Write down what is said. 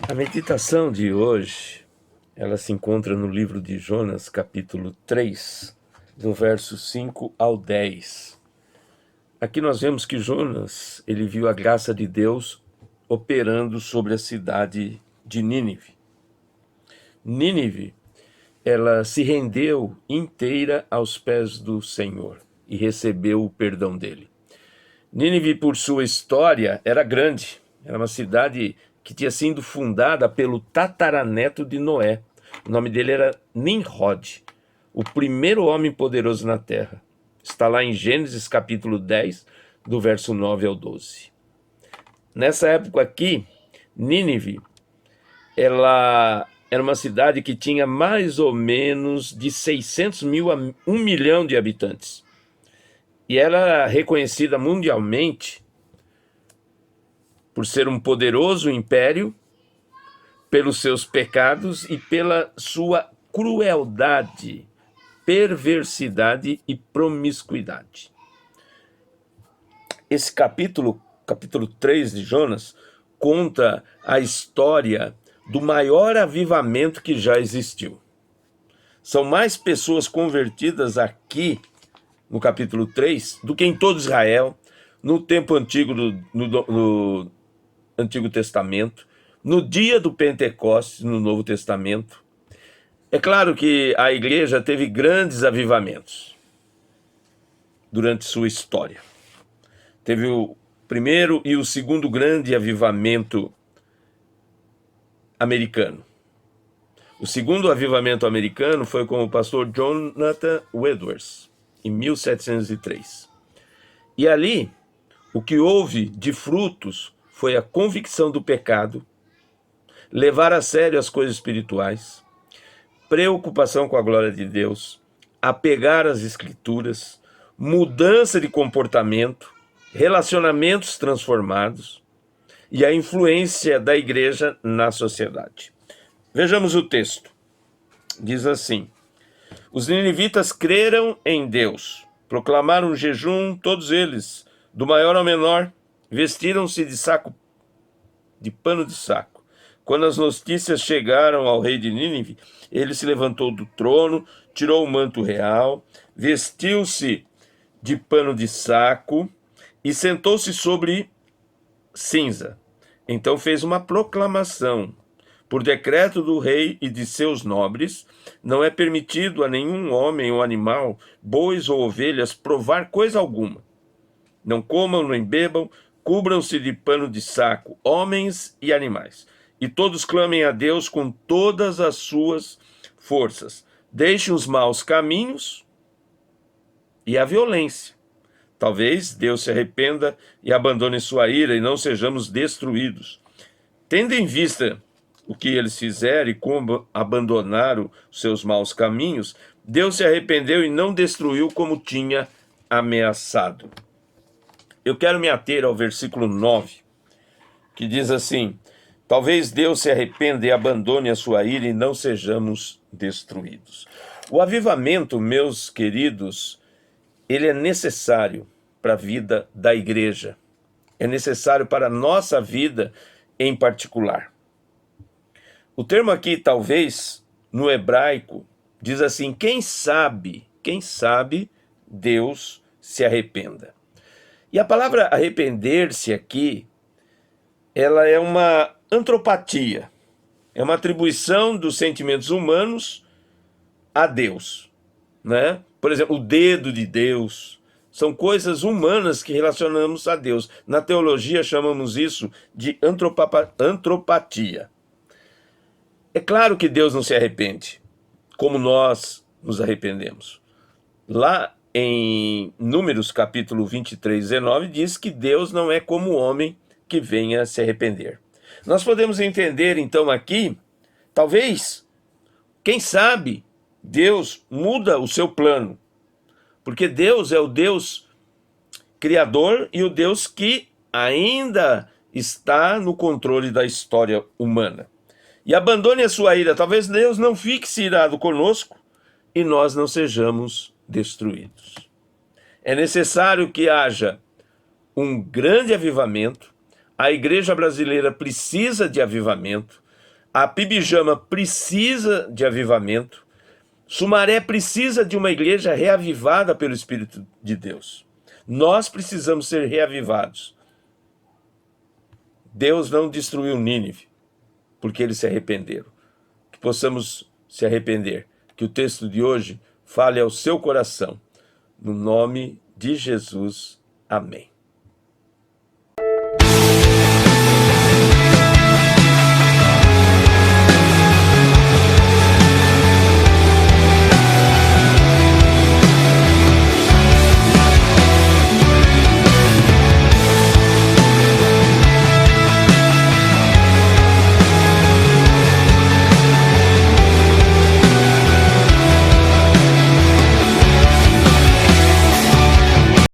A meditação de hoje, ela se encontra no livro de Jonas, capítulo 3, do verso 5 ao 10. Aqui nós vemos que Jonas, ele viu a graça de Deus operando sobre a cidade de Nínive. Nínive, ela se rendeu inteira aos pés do Senhor e recebeu o perdão dele. Nínive, por sua história, era grande, era uma cidade que tinha sido fundada pelo tataraneto de Noé. O nome dele era Nimrod, o primeiro homem poderoso na terra. Está lá em Gênesis capítulo 10, do verso 9 ao 12. Nessa época aqui, Nínive, ela era uma cidade que tinha mais ou menos de 600 mil a 1 milhão de habitantes. E ela era reconhecida mundialmente por ser um poderoso império, pelos seus pecados e pela sua crueldade, perversidade e promiscuidade. Esse capítulo 3 de Jonas, conta a história do maior avivamento que já existiu. São mais pessoas convertidas aqui, no capítulo 3, do que em todo Israel, no tempo antigo, no Antigo Testamento, no dia do Pentecostes, no Novo Testamento. É claro que a igreja teve grandes avivamentos durante sua história. Teve o primeiro e o segundo grande avivamento americano. O segundo avivamento americano foi com o pastor Jonathan Edwards, em 1703. E ali, o que houve de frutos foi a convicção do pecado, levar a sério as coisas espirituais, preocupação com a glória de Deus, apegar às escrituras, mudança de comportamento, relacionamentos transformados e a influência da igreja na sociedade. Vejamos o texto. Diz assim: os ninivitas creram em Deus, proclamaram jejum, todos eles, do maior ao menor, vestiram-se de pano de saco. Quando as notícias chegaram ao rei de Nínive, ele se levantou do trono, tirou o manto real, vestiu-se de pano de saco e sentou-se sobre cinza. Então fez uma proclamação: por decreto do rei e de seus nobres, não é permitido a nenhum homem ou animal, bois ou ovelhas, provar coisa alguma. Não comam nem bebam, cubram-se de pano de saco, homens e animais. E todos clamem a Deus com todas as suas forças. Deixem os maus caminhos e a violência. Talvez Deus se arrependa e abandone sua ira e não sejamos destruídos. Tendo em vista o que eles fizeram e como abandonaram os seus maus caminhos, Deus se arrependeu e não destruiu como tinha ameaçado. Eu quero me ater ao versículo 9, que diz assim: talvez Deus se arrependa e abandone a sua ira e não sejamos destruídos. O avivamento, meus queridos, ele é necessário para a vida da igreja. É necessário para a nossa vida em particular. O termo aqui, talvez, no hebraico, diz assim: quem sabe, Deus se arrependa. E a palavra arrepender-se aqui, ela é uma antropatia, é uma atribuição dos sentimentos humanos a Deus, né? Por exemplo, o dedo de Deus, são coisas humanas que relacionamos a Deus. Na teologia chamamos isso de antropatia. É claro que Deus não se arrepende, como nós nos arrependemos. Lá em Números capítulo 23, 19, diz que Deus não é como o homem que venha se arrepender. Nós podemos entender então aqui, talvez, quem sabe, Deus muda o seu plano, porque Deus é o Deus criador e o Deus que ainda está no controle da história humana. E abandone a sua ira. Talvez Deus não fique irado conosco e nós não sejamos destruídos. É necessário que haja um grande avivamento. A igreja brasileira precisa de avivamento, A Pibijama precisa de avivamento. Sumaré precisa de uma igreja reavivada pelo Espírito de Deus. Nós precisamos ser reavivados. Deus não destruiu Nínive porque eles se arrependeram. Que possamos se arrepender. Que o texto de hoje fale ao seu coração. No nome de Jesus. Amém.